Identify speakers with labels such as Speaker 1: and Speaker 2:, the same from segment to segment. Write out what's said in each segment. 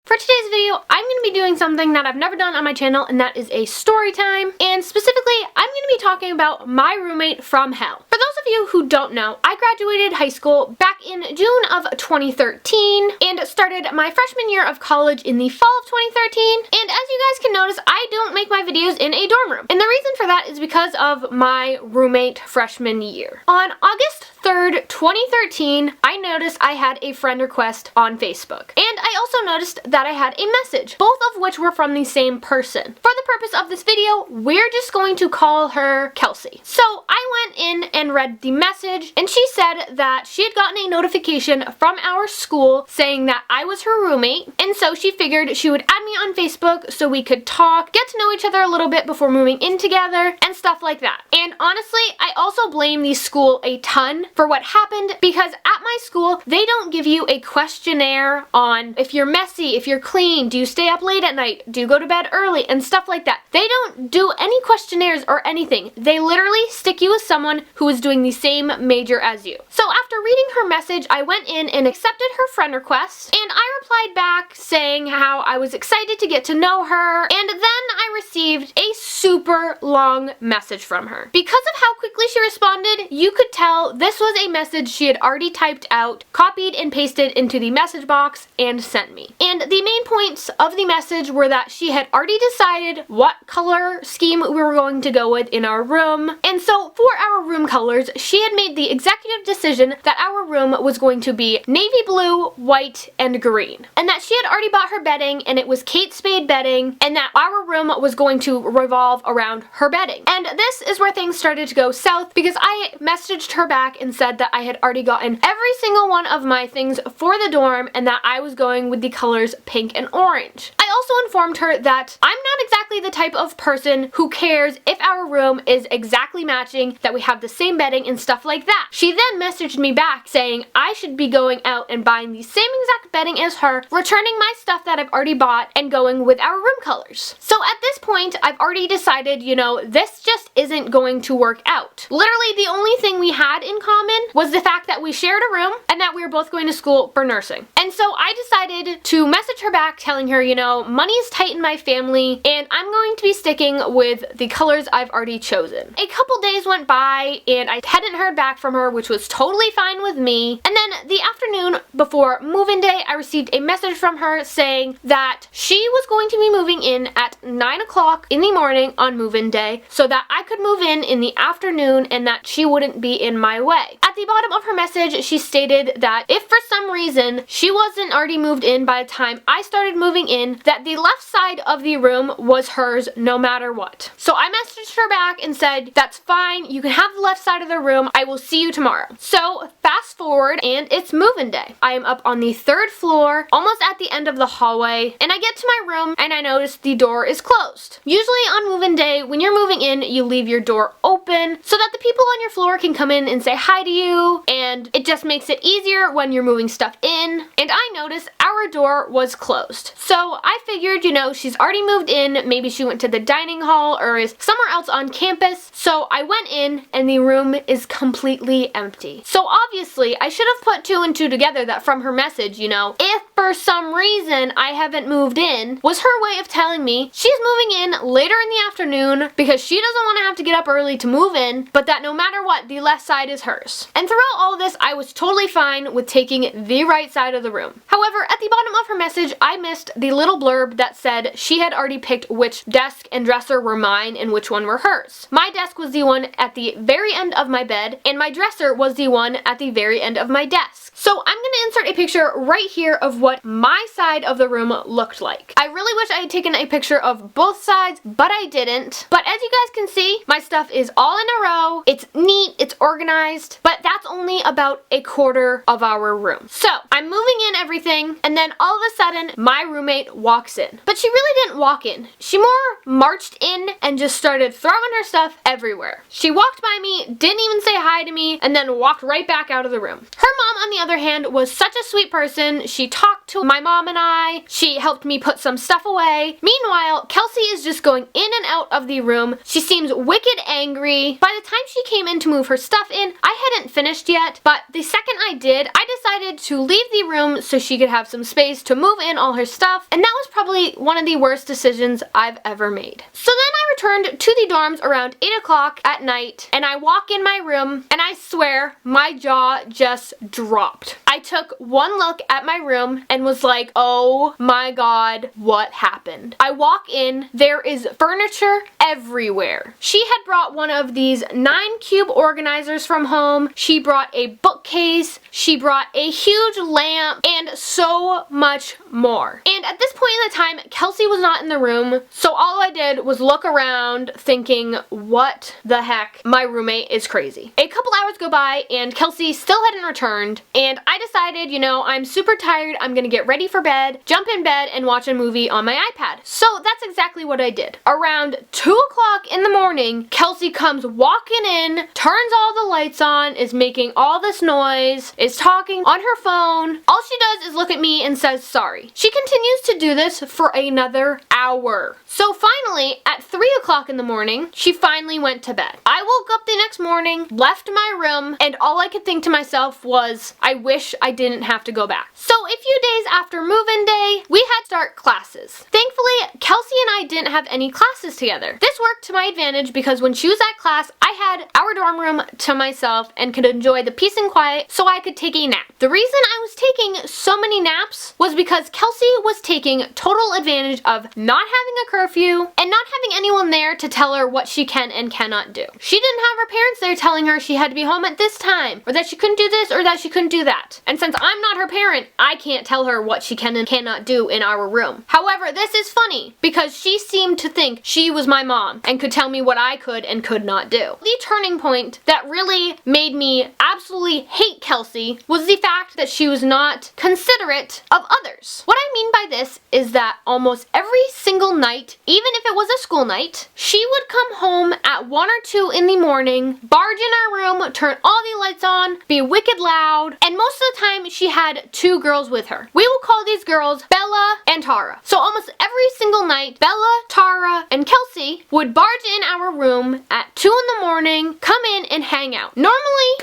Speaker 1: For today's video, I'm going to be doing something that I've never done on my channel, and that is a story time. And specifically, I'm going to be talking about my roommate from hell. For those of you who don't know, I graduated high school back in June of 2013 and started my freshman year of college in the fall of 2013. And as you guys can notice, I don't make my videos in a dorm room. And the reason for that is because of my roommate freshman year. On August 3rd, 2013, I noticed I had a friend request on Facebook. And I also noticed that I had a message, both of which were from the same person. For the purpose of this video, we're just going to call her Kelsey. So I went in and read the message, and she said that she had gotten a notification from our school saying that I was her roommate, and so she figured she would add me on Facebook so we could talk, get to know each other a little bit before moving in together, and stuff like that. And honestly, I also blame the school a ton for what happened, because at my school, they don't give you a questionnaire on if you're messy, if you're clean, do you stay up late at night, do you go to bed early, and stuff like that. They don't do any questionnaires or anything. They literally stick you with someone who is doing the same major as you. So after reading her message, I went in and accepted her friend request, and I replied back saying how I was excited to get to know her, and then I received a super long message from her. Because of how quickly she responded, you could tell this was a message she had already typed out, copied and pasted into the message box, and sent me. And the main points of the message were that she had already decided what color scheme we were going to go with in our room. And so for our room colors, she had made the executive decision that our room was going to be navy blue, white, and green. And that she had already bought her bedding, and it was Kate Spade bedding, and that our room was going to revolve around her bedding. And this is where things started to go south, because I messaged her back and said that I had already gotten every single one of my things for the dorm, and that I was going with the colors pink and orange. I also informed her that I'm not exactly the type of person who cares if our room is exactly matching, that we have the same bedding and stuff like that. She then messaged me back saying I should be going out and buying the same exact bedding as her, returning my stuff that I've already bought, and going with our room colors. So at this point, I've already decided, you know, this just isn't going to work out. Literally, the only thing we had in common was the fact that we shared a room and that we were both going to school for nursing. And so I decided to message her back telling her, you know, money's tight in my family and I'm going to be sticking with the colors I've already chosen. A couple days went by and I hadn't heard back from her, which was totally fine with me. And then the afternoon before move-in day, I received a message from her saying that she was going to be moving in at 9 o'clock in the morning on move-in day so that I could move in the afternoon and that she wouldn't be in my way. At the bottom of her message, she stated that if for some reason she wasn't already moved in by the time I started moving in, that the left side of the room was hers no matter what. So I messaged her back and said, that's fine, you can have the left side of the room, I will see you tomorrow. So fast forward and it's move-in day. I am up on the 3rd floor, almost at the end of the hallway, and I get to my room and I notice the door is closed. Usually on move-in day, when you're moving in, you leave your door open so that the people on your floor can come in and say hi to you, and it just makes it easier when you're moving stuff in. And I noticed our door was closed. So I figured, you know, she's already moved in, maybe she went to the dining hall or is somewhere else on campus. So I went in and the room is completely empty. So obviously I should have put 2 and 2 together that from her message, you know, if for some reason I haven't moved in, was her way of telling me she's moving in later in the afternoon because she doesn't want to have to get up early to move in, but that no matter what, the left side is hers. And throughout all this, I was totally fine with taking the right side of the room. However, at the bottom of her message, I missed the little blurb that said she had already picked which desk and dresser were mine and which one were hers. My desk was the one at the very end of my bed, and my dresser was the one at the very end of my desk. So I'm going to insert a picture right here of what my side of the room looked like. I really wish I had taken a picture of both sides, but I didn't. But as you guys can see, my stuff is all in a row. It's neat, it's organized, but that's only about a quarter of our room. So I'm moving in everything, and then all of a sudden, my roommate walks in. But she really didn't walk in. She more marched in and just started throwing her stuff everywhere. She walked by me, didn't even say hi to me, and then walked right back out of the room. Her mom, on the other hand, was such a sweet person. She talked to my mom and I. She helped me put some stuff away. Meanwhile, Kelsey is just going in and out of the room. She seems wicked angry. By the time she came in to move her stuff in, I hadn't finished yet, but the second I did, I decided decided to leave the room so she could have some space to move in all her stuff, and that was probably one of the worst decisions I've ever made. So then I returned to the dorms around 8 o'clock at night, and I walk in my room, and I swear my jaw just dropped. I took one look at my room and was like, oh my god, what happened? I walk in, there is furniture everywhere. She had brought one of these 9-cube organizers from home. She brought a bookcase. She brought a huge lamp and so much more. And at this point in the time, Kelsey was not in the room, so all I did was look around thinking, what the heck? My roommate is crazy. A couple hours go by and Kelsey still hadn't returned, and I decided, you know, I'm super tired, I'm gonna get ready for bed, jump in bed, and watch a movie on my iPad. So that's exactly what I did. Around 2 o'clock in the morning, Kelsey comes walking in, turns all the lights on, is making all this noise, is talking on her phone. All she does is look at me and says sorry. She continues to do this for another hour. So finally, at 3 o'clock in the morning, she finally went to bed. I woke up the next morning, left my room, and all I could think to myself was, I wish I didn't have to go back. So a few days after move-in day, we had to start classes. Thankfully, Kelsey and I didn't have any classes together. This worked to my advantage because when she was at class, I had our dorm room to myself and could enjoy the peace and quiet so I could take a nap. The reason I was taking so many naps was because Kelsey was taking total advantage of not having a curfew and not having anyone there to tell her what she can and cannot do. She didn't have her parents there telling her she had to be home at this time, or that she couldn't do this, or that she couldn't do that. And since I'm not her parent, I can't tell her what she can and cannot do in our room. However, this is funny because she seemed to think she was my mom and could tell me what I could and could not do. The turning point that really made me absolutely hate Kelsey was the fact that she was not considerate of others. What I mean by this is that almost every single night, even if it was a school night, she would come home at 1 or 2 in the morning, barge in our room, turn all the lights on, be wicked loud, and most of the time she had 2 girls with her. We will call these girls Bella and Tara. So almost every single night, Bella, Tara, and Kelsey would barge in our room at 2 in the morning, come in and hang out. Normally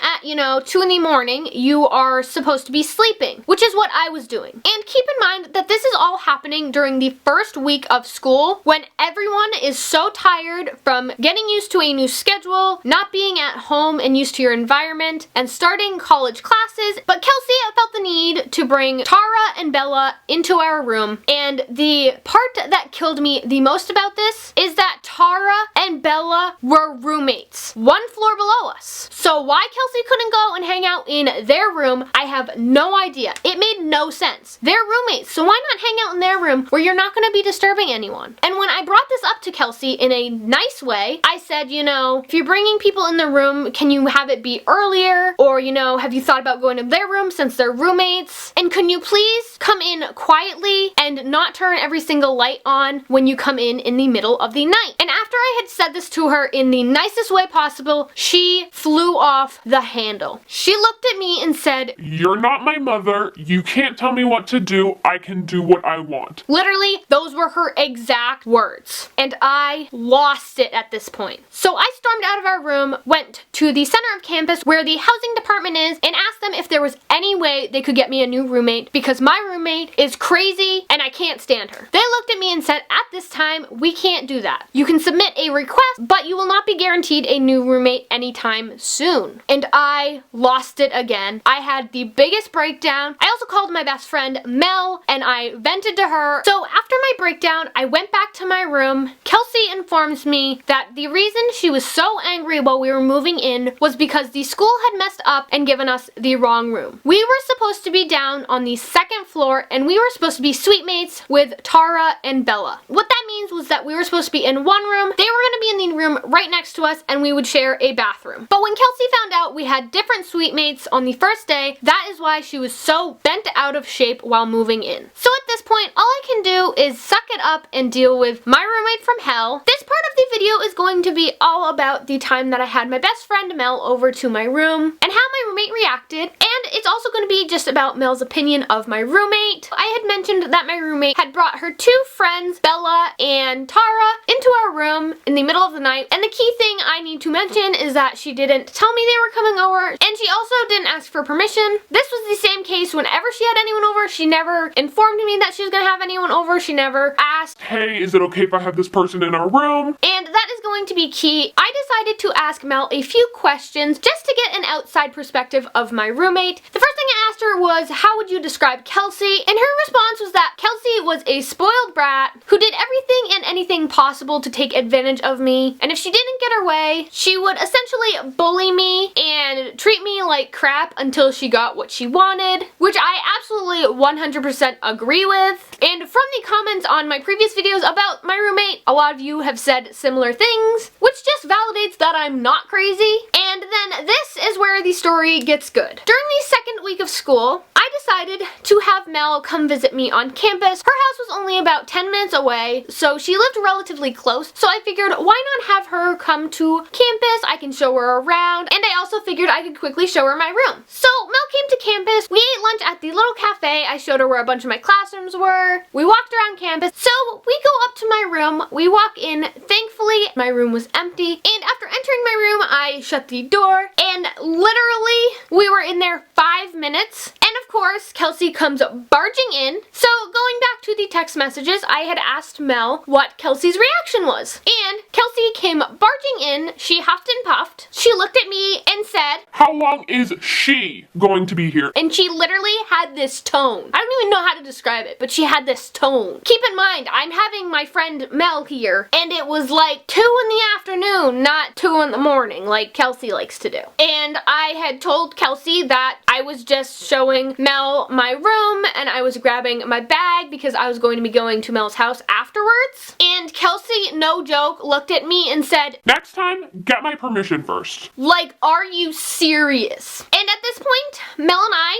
Speaker 1: at, 2 in the morning, you are supposed to be sleeping, which is what I was doing. And keep in mind that this is all happening during the first week of school when everyone is so tired from getting used to a new schedule, not being at home and used to your environment, and starting college classes. But Kelsey felt the need to bring Tara and Bella into our room, and the part that killed me the most about this is that Tara and Bella were roommates, 1 floor below us. So why Kelsey couldn't go and hang out in their room, I have no idea. It made no sense. They're roommates, so why not hang out in their room where you're not going to be disturbing anyone? And when I brought this up to Kelsey in a nice way, I said, if you're bringing people in the room, can you have it be earlier? Or, have you thought about going to their room since they're roommates? And can you please come in quietly and not turn every single light on when you come in the middle of the night? And after I had said this to her in the nicest way possible, she flew off the handle. She looked at me and said,
Speaker 2: "You're not my mother. You can't tell me what to do. I can do what I want."
Speaker 1: Literally, those were her exact words. And I lost it at this point. So I stormed out of our room, went to the center of campus where the housing department is, and asked them if there was any way they could get me a new roommate because my roommate is crazy and I can't stand her. They looked at me and said, at this time, we can't do that. You can submit a request, but you will not be guaranteed a new roommate anytime soon. And I lost it again. I had the biggest breakdown. I also called my best friend Mel and I vented to her. So after my breakdown, I went back to my room. Kelsey informs me that the reason she was so angry while we were moving in was because the school had messed up and given us the wrong room. We were supposed to be down on the 2nd floor and we were supposed to be suite mates with Tara and Bella. What that means was that we were supposed to be in one room, they were going to be in the room right next to us, and we would share a bathroom. But when Kelsey found out we had different suite mates on the first day, that is why she was so bent out of shape while moving in. So at this point, all I can do is suck it up and deal with my roommate from hell. This part of the video is going to be all about the time that I had my best friend Mel over to my room and how my roommate reacted, and it's also going to be just about Mel's opinion of my roommate. I had mentioned that my roommate had brought her two friends, Bella and Tara, into our room in the middle of the night. And the key thing I need to mention is that she didn't tell me they were coming over, and she also didn't ask for permission. This was the same case whenever she had anyone over. She never informed me that she was gonna have anyone over. She never asked,
Speaker 2: hey, is it okay if I have this person in our room?
Speaker 1: and that is going to be key. I decided to ask Mel a few questions just to get an outside perspective of my roommate. The first thing I asked her was, how would you describe Kelsey? And her response was that Kelsey was a spoiled brat who did everything and anything possible to take advantage of me. And if she didn't get her way, she would essentially bully me and treat me like crap until she got what she wanted, which I absolutely 100% agree with. And from the comments on my previous videos about my roommate, a lot of you have said similar things, which just validates that I'm not crazy. And then this is where the story gets good. During the second week of school, I decided to have Mel come visit me on campus. Her house was only about 10 minutes away, so she lived relatively close. So I figured, why not have her come to campus? I can show her around, and I also figured I could quickly show her my room. So Mel came to campus. We ate lunch at the little cafe. I showed her where a bunch of my classrooms were. We walked around campus. So we go up to my room. We walk in. Thankfully, my room was empty. And after entering my room, I shut the door, and literally we were in there 5 minutes. And of course, Kelsey comes barging in. So going back to the text messages, I had asked Mel what Kelsey's reaction was. And Kelsey came barging in. She huffed and puffed. She looked at me and said,
Speaker 2: how long is she going to be here?
Speaker 1: and she literally had this tone. I don't even know how to describe it, but she had this tone. Keep in mind, I'm having my friend Mel here, and it was like 2 in the afternoon, not 2 in the morning, like Kelsey likes to do. And I had told Kelsey that I was just showing Mel my room, and I was grabbing my bag because I was going to be going to Mel's house afterwards. And Kelsey, no joke, looked at me and said,
Speaker 2: next time, get my permission first.
Speaker 1: like, are you serious? And at this point, Mel and I,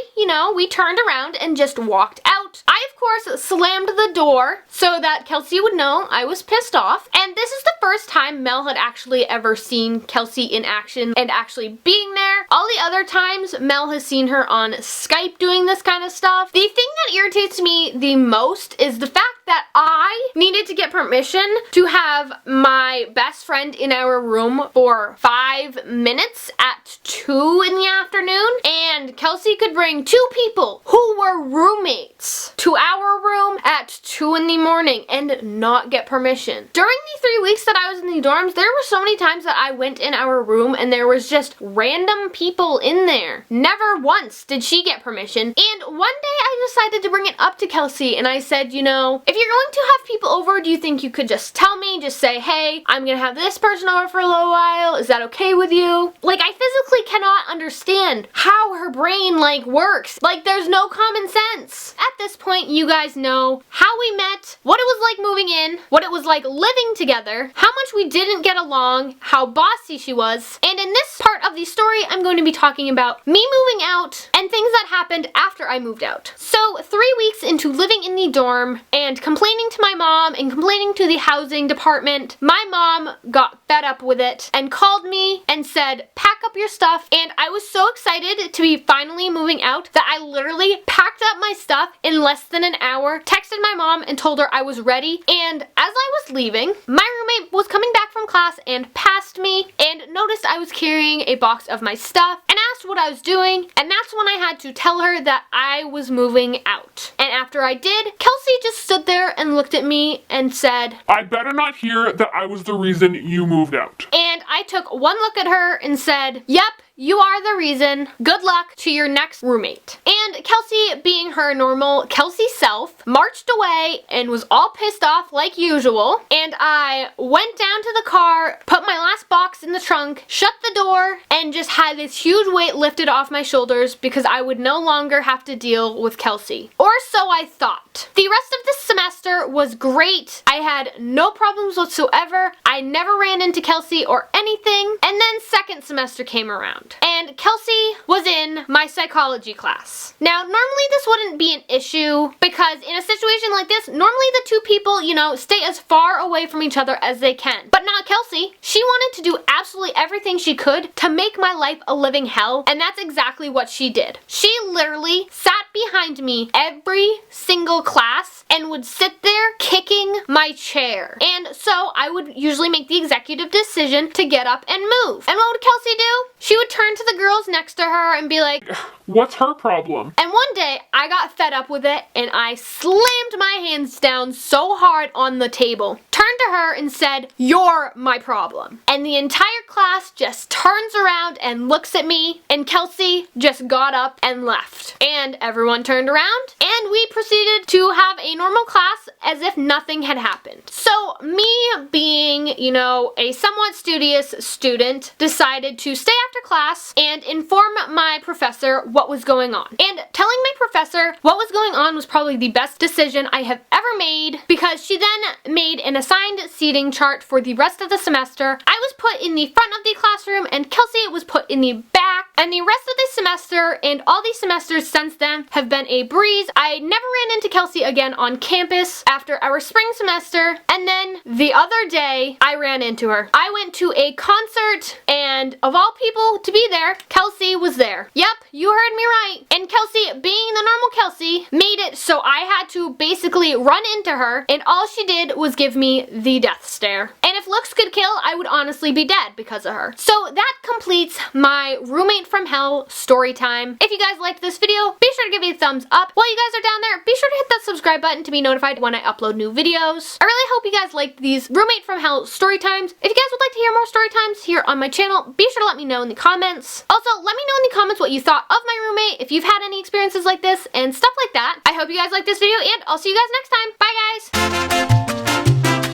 Speaker 1: we turned around and just walked out. I, of course, slammed the door so that Kelsey would know I was pissed off. And this is the first time Mel had actually ever seen Kelsey in action and actually being there. All the other times, Mel has seen her on Skype doing this kind of stuff. The thing that irritates me the most is the fact that I needed to get permission to have my best friend in our room for 5 minutes at 2 in the afternoon, and Kelsey could bring 2 people who were roommates to our room at 2 in the morning and not get permission. During the 3 weeks that I was in the dorms, there were so many times that I went in our room and there was just random people in there. Never once did she get permission. And one day I decided to bring it up to Kelsey and I said, if you're going to have people over, do you think you could just tell me, just say, hey, I'm gonna have this person over for a little while. Is that okay with you? Like, I physically cannot understand how her brain, works. There's no common sense. At this point, you guys know how we met, what it was like moving in, what it was like living together, how much we didn't get along, how bossy she was. And in this part of the story, I'm going to be talking about me moving out and things that happened after I moved out. So 3 weeks into living in the dorm and complaining to my mom and complaining to the housing department, my mom got fed up with it and called me and said, pack up your stuff. And I was so excited to be finally moving out that I literally packed up my stuff in less than an hour, texted my mom and told her I was ready. And as I was leaving, my roommate was coming back from class and passed me and noticed I was carrying a box of my stuff and asked what I was doing. And that's when I had to tell her that I was moving out. And after I did, Kelsey just stood there and looked at me and said,
Speaker 2: I better not hear that I was the reason you moved out.
Speaker 1: And I took one look at her and said, yep, you are the reason. Good luck to your next roommate. And Kelsey, being her normal Kelsey self, marched away and was all pissed off like usual. And I went down to the car, put my last box in the trunk, shut the door, and just had this huge weight lifted off my shoulders because I would no longer have to deal with Kelsey. Or so I thought. The rest of this semester was great. I had no problems whatsoever. I never ran into Kelsey or anything. And then second semester came around. And Kelsey was in my psychology class. Now, normally this wouldn't be an issue because in a situation like this, normally the 2 people, stay as far away from each other as they can. But not Kelsey. She wanted to do absolutely everything she could to make my life a living hell, and that's exactly what she did. She literally sat behind me every single class and would sit there kicking my chair. And so I would usually make the executive decision to get up and move. And what would Kelsey do? She would turn to the girls next to her and be like,
Speaker 2: "What's her problem?"
Speaker 1: And one day I got fed up with it and I slammed my hands down so hard on the table, turned to her and said, "You're my problem." And the entire class just turns around and looks at me, and Kelsey just got up and left. And everyone turned around and we proceeded to have a normal class as if nothing had happened. So me being, you know, a somewhat studious student, decided to stay after class and inform my professor what was going on. And telling my professor what was going on was probably the best decision I have ever made, because she then made an assigned seating chart for the rest of the semester. I was put in the front of the classroom and Kelsey was put in the back, and the rest of the semester and all these semesters since then have been a breeze. I never ran into Kelsey again on campus after our spring semester, and then the other day I ran into her. I went to a concert and of all people to be there, Kelsey was there. Yep, you heard me right. And Kelsey, being the normal Kelsey, made it so I had to basically run into her, and all she did was give me the death stare. And if looks could kill, I would honestly be dead because of her. So that completes my roommate from hell story time. If you guys liked this video, be sure to give it a thumbs up. While you guys are down there, be sure to hit that subscribe button to be notified when I upload new videos. I really hope you guys liked these roommate from hell story times. If you guys would like to hear more story times here on my channel, be sure to let me know in the comments. Also, let me know in the comments what you thought of my roommate, if you've had any experiences like this and stuff like that. I hope you guys liked this video, and I'll see you guys next time. Bye guys!